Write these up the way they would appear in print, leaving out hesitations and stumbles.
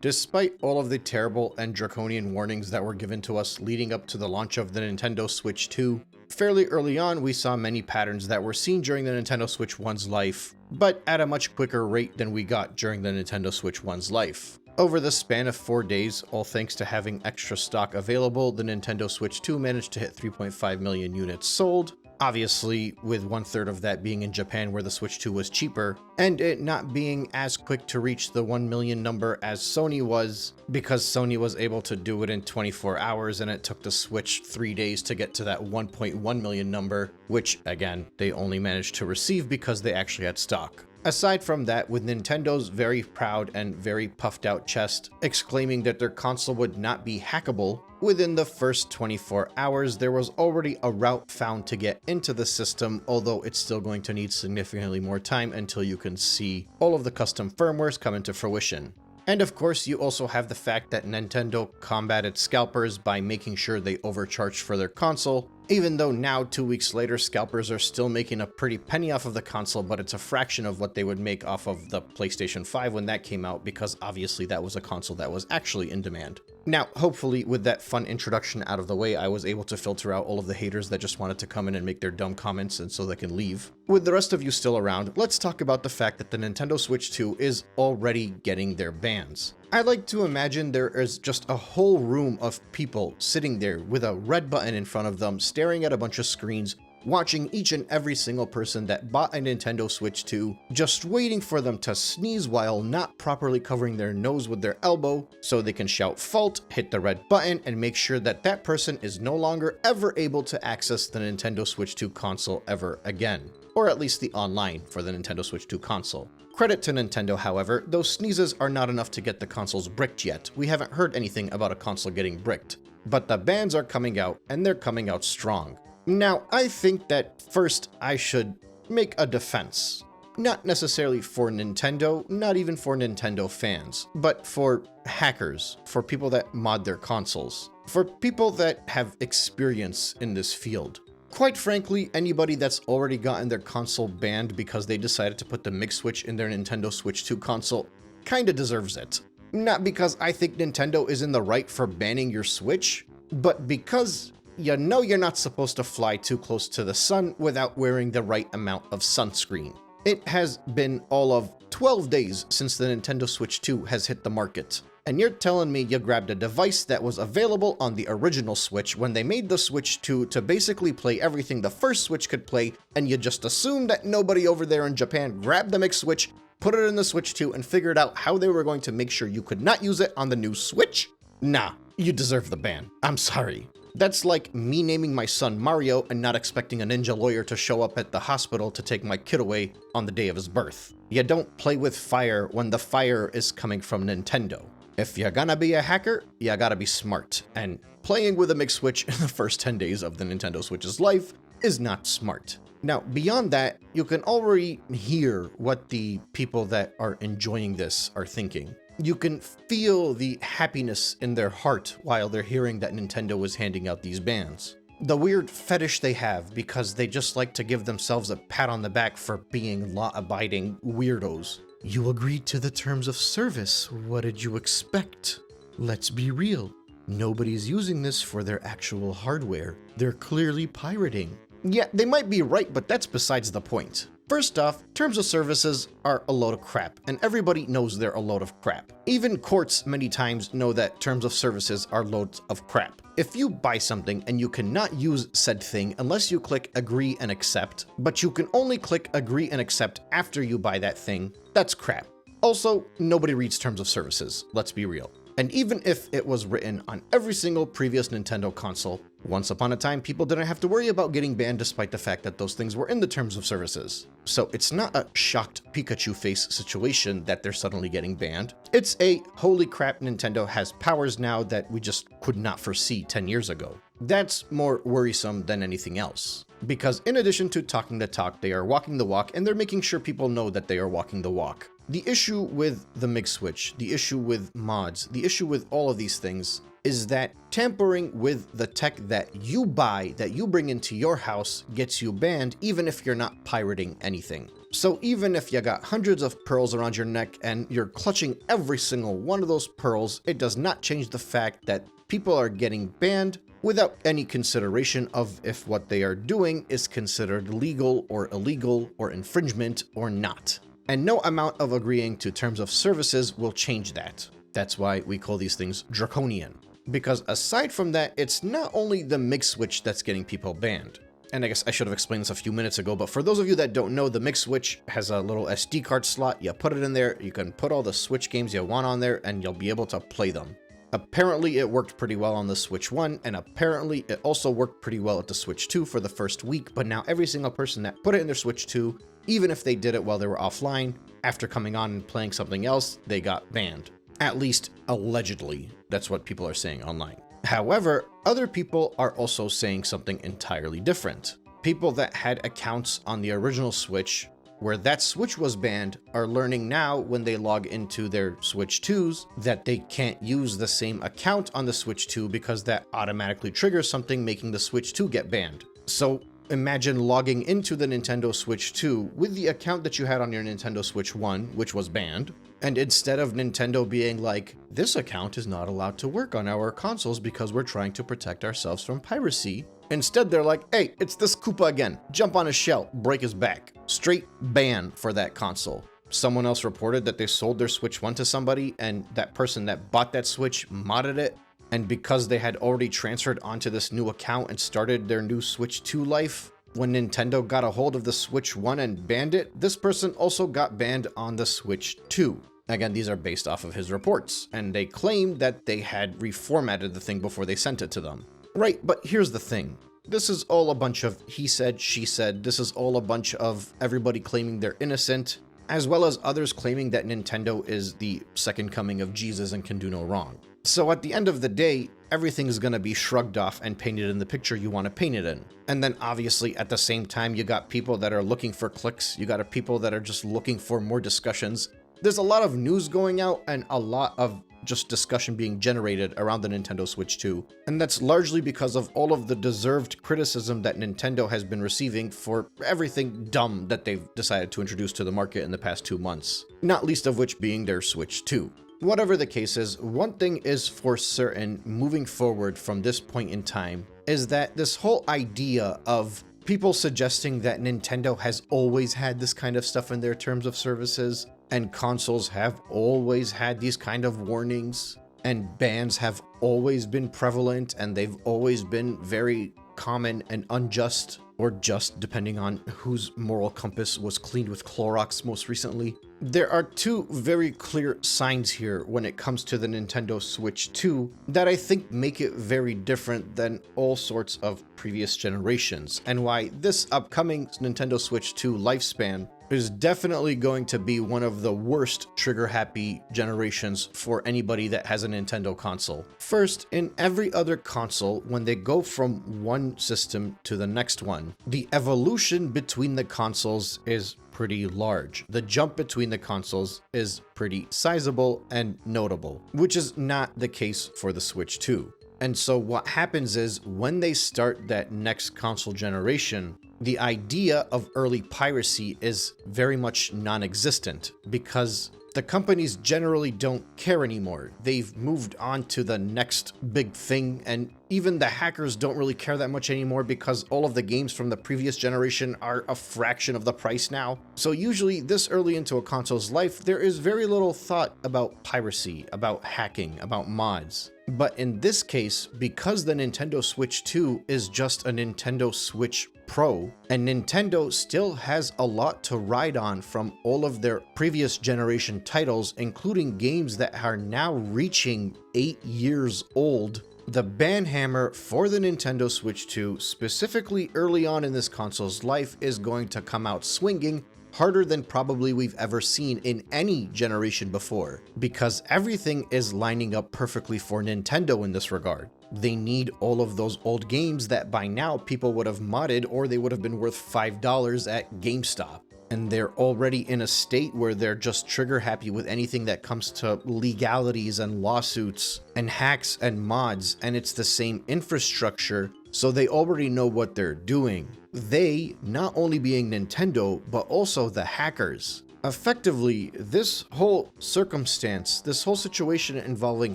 Despite all of the terrible and draconian warnings that were given to us leading up to the launch of the Nintendo Switch 2, fairly early on we saw many patterns that were seen during the Nintendo Switch 1's life, but at a much quicker rate than we got during the Nintendo Switch 1's life. Over the span of 4 days, all thanks to having extra stock available, the Nintendo Switch 2 managed to hit 3.5 million units sold, obviously with 1/3 of that being in Japan where the Switch 2 was cheaper, and it not being as quick to reach the 1 million number as Sony was, because Sony was able to do it in 24 hours and it took the Switch 3 days to get to that 1.1 million number, which again, they only managed to receive because they actually had stock. Aside from that, with Nintendo's very proud and very puffed out chest exclaiming that their console would not be hackable, within the first 24 hours there was already a route found to get into the system, although it's still going to need significantly more time until you can see all of the custom firmwares come into fruition. And of course, you also have the fact that Nintendo combated scalpers by making sure they overcharged for their console, even though now 2 weeks later scalpers are still making a pretty penny off of the console, but it's a fraction of what they would make off of the PlayStation 5 when that came out, because obviously that was a console that was actually in demand. Now, hopefully with that fun introduction out of the way, I was able to filter out all of the haters that just wanted to come in and make their dumb comments and so they can leave. With the rest of you still around, let's talk about the fact that the Nintendo Switch 2 is already getting their bans. I like to imagine there is just a whole room of people sitting there with a red button in front of them, staring at a bunch of screens, watching each and every single person that bought a Nintendo Switch 2, just waiting for them to sneeze while not properly covering their nose with their elbow, so they can shout fault, hit the red button, and make sure that that person is no longer ever able to access the Nintendo Switch 2 console ever again. Or at least the online for the Nintendo Switch 2 console. Credit to Nintendo, however, those sneezes are not enough to get the consoles bricked yet. We haven't heard anything about a console getting bricked. But the bans are coming out, and they're coming out strong. Now, I think that first I should make a defense. Not necessarily for Nintendo, not even for Nintendo fans, but for hackers, for people that mod their consoles, for people that have experience in this field. Quite frankly, anybody that's already gotten their console banned because they decided to put the MIG switch in their Nintendo Switch 2 console kinda deserves it. Not because I think Nintendo is in the right for banning your Switch, but because you know you're not supposed to fly too close to the sun without wearing the right amount of sunscreen. It has been all of 12 days since the Nintendo Switch 2 has hit the market. And you're telling me you grabbed a device that was available on the original Switch when they made the Switch 2 to basically play everything the first Switch could play, and you just assumed that nobody over there in Japan grabbed the mixed Switch, put it in the Switch 2, and figured out how they were going to make sure you could not use it on the new Switch? Nah, you deserve the ban. I'm sorry. That's like me naming my son Mario and not expecting a ninja lawyer to show up at the hospital to take my kid away on the day of his birth. You don't play with fire when the fire is coming from Nintendo. If you're gonna be a hacker, you gotta be smart, and playing with a mixed Switch in the first 10 days of the Nintendo Switch's life is not smart. Now, beyond that, you can already hear what the people that are enjoying this are thinking. You can feel the happiness in their heart while they're hearing that Nintendo is handing out these bans. The weird fetish they have because they just like to give themselves a pat on the back for being law-abiding weirdos. You agreed to the terms of service. What did you expect? Let's be real. Nobody's using this for their actual hardware. They're clearly pirating. Yeah, they might be right, but that's besides the point. First off, terms of services are a load of crap, and everybody knows they're a load of crap. Even courts many times know that terms of services are loads of crap. If you buy something and you cannot use said thing unless you click agree and accept, but you can only click agree and accept after you buy that thing, that's crap. Also, nobody reads terms of services, let's be real. And even if it was written on every single previous Nintendo console, once upon a time people didn't have to worry about getting banned despite the fact that those things were in the terms of services. So it's not a shocked Pikachu face situation that they're suddenly getting banned. It's a holy crap, Nintendo has powers now that we just could not foresee 10 years ago. That's more worrisome than anything else. Because in addition to talking the talk, they are walking the walk, and they're making sure people know that they are walking the walk. The issue with the MIG switch, the issue with mods, the issue with all of these things is that tampering with the tech that you buy, that you bring into your house, gets you banned even if you're not pirating anything. So even if you got hundreds of pearls around your neck and you're clutching every single one of those pearls, it does not change the fact that people are getting banned without any consideration of if what they are doing is considered legal or illegal or infringement or not. And no amount of agreeing to terms of services will change that. That's why we call these things draconian. Because aside from that, it's not only the mix switch that's getting people banned. And I guess I should have explained this a few minutes ago, but for those of you that don't know, the mix switch has a little SD card slot. You put it in there, you can put all the Switch games you want on there, and you'll be able to play them. Apparently it worked pretty well on the Switch 1, and apparently it also worked pretty well at the Switch 2 for the first week, but now every single person that put it in their Switch 2, even if they did it while they were offline, after coming on and playing something else, they got banned. At least allegedly. That's what people are saying online. However, other people are also saying something entirely different. People that had accounts on the original Switch, where that Switch was banned, are learning now when they log into their Switch 2s that they can't use the same account on the Switch 2 because that automatically triggers something making the Switch 2 get banned. So imagine logging into the Nintendo Switch 2 with the account that you had on your Nintendo Switch 1, which was banned, and instead of Nintendo being like, this account is not allowed to work on our consoles because we're trying to protect ourselves from piracy, instead they're like, hey, it's this Koopa again, jump on his shell, break his back. Straight ban for that console. Someone else reported that they sold their Switch 1 to somebody, and that person that bought that Switch modded it, and because they had already transferred onto this new account and started their new Switch 2 life, when Nintendo got a hold of the Switch 1 and banned it, this person also got banned on the Switch 2. Again, these are based off of his reports, and they claimed that they had reformatted the thing before they sent it to them. Right, but here's the thing. This is all a bunch of he said, she said. This is all a bunch of everybody claiming they're innocent, as well as others claiming that Nintendo is the second coming of Jesus and can do no wrong. So at the end of the day, everything is going to be shrugged off and painted in the picture you want to paint it in. And then obviously at the same time, you got people that are looking for clicks. You got people that are just looking for more discussions. There's a lot of news going out and a lot of just discussion being generated around the Nintendo Switch 2. And that's largely because of all of the deserved criticism that Nintendo has been receiving for everything dumb that they've decided to introduce to the market in the past 2 months. Not least of which being their Switch 2. Whatever the case is, one thing is for certain moving forward from this point in time is that this whole idea of people suggesting that Nintendo has always had this kind of stuff in their terms of services, and consoles have always had these kind of warnings, and bans have always been prevalent, and they've always been very common and unjust, or just depending on whose moral compass was cleaned with Clorox most recently. There are two very clear signs here when it comes to the Nintendo Switch 2 that I think make it very different than all sorts of previous generations, and why this upcoming Nintendo Switch 2 lifespan is definitely going to be one of the worst trigger-happy generations for anybody that has a Nintendo console. First, in every other console, when they go from one system to the next one, the evolution between the consoles is pretty large. The jump between the consoles is pretty sizable and notable, which is not the case for the Switch 2. And so what happens is when they start that next console generation, the idea of early piracy is very much non-existent because the companies generally don't care anymore. They've moved on to the next big thing, and even the hackers don't really care that much anymore because all of the games from the previous generation are a fraction of the price now. So usually this early into a console's life, there is very little thought about piracy, about hacking, about mods. But in this case, because the Nintendo Switch 2 is just a Nintendo Switch Pro, and Nintendo still has a lot to ride on from all of their previous generation titles, including games that are now reaching 8 years old, the ban hammer for the Nintendo Switch 2, specifically early on in this console's life, is going to come out swinging harder than probably we've ever seen in any generation before, because everything is lining up perfectly for Nintendo in this regard. They need all of those old games that by now people would have modded or they would have been worth $5 at GameStop. and they're already in a state where they're just trigger happy with anything that comes to legalities and lawsuits and hacks and mods, and it's the same infrastructure, so they already know what they're doing. They, not only being Nintendo, but also the hackers. Effectively, this whole circumstance, this whole situation involving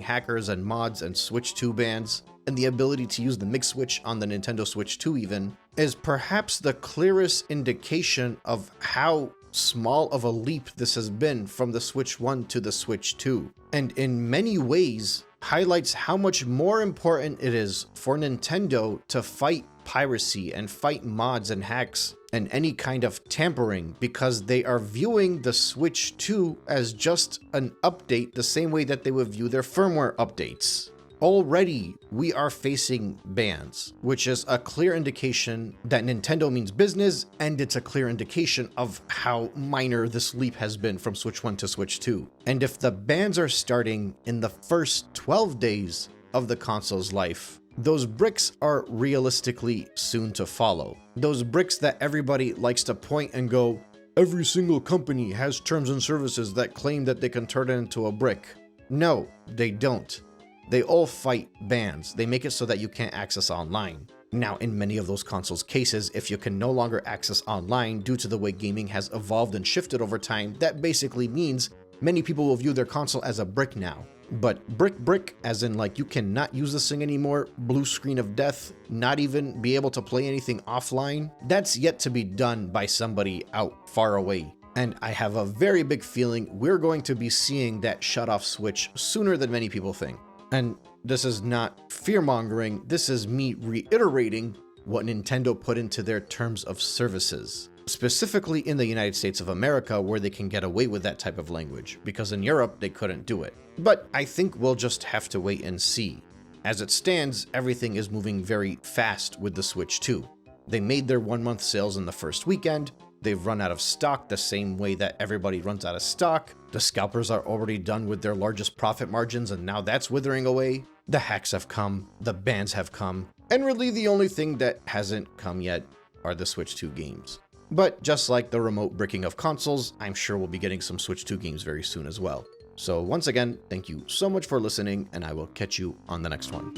hackers and mods and Switch 2 bans, and the ability to use the Mix Switch on the Nintendo Switch 2 even, is perhaps the clearest indication of how small of a leap this has been from the Switch 1 to the Switch 2, and in many ways highlights how much more important it is for Nintendo to fight piracy and fight mods and hacks and any kind of tampering, because they are viewing the Switch 2 as just an update the same way that they would view their firmware updates. Already, we are facing bans, which is a clear indication that Nintendo means business, and it's a clear indication of how minor this leap has been from Switch 1 to Switch 2. And if the bans are starting in the first 12 days of the console's life, those bricks are realistically soon to follow. Those bricks that everybody likes to point and go, every single company has terms and services that claim that they can turn it into a brick. No, they don't. They all fight bans. They make it so that you can't access online. Now, in many of those consoles' cases, if you can no longer access online due to the way gaming has evolved and shifted over time, that basically means many people will view their console as a brick now. But brick, as in like you cannot use this thing anymore, blue screen of death, not even be able to play anything offline, that's yet to be done by somebody out far away. And I have a very big feeling we're going to be seeing that shut-off switch sooner than many people think. And this is not fear-mongering, this is me reiterating what Nintendo put into their terms of services. Specifically in the United States of America, where they can get away with that type of language, because in Europe they couldn't do it. But I think we'll just have to wait and see. As it stands, everything is moving very fast with the Switch 2. They made their 1-month sales in the first weekend, they've run out of stock the same way that everybody runs out of stock, the scalpers are already done with their largest profit margins and now that's withering away, the hacks have come, the bans have come, and really the only thing that hasn't come yet are the Switch 2 games. But just like the remote bricking of consoles, I'm sure we'll be getting some Switch 2 games very soon as well. So once again, thank you so much for listening, and I will catch you on the next one.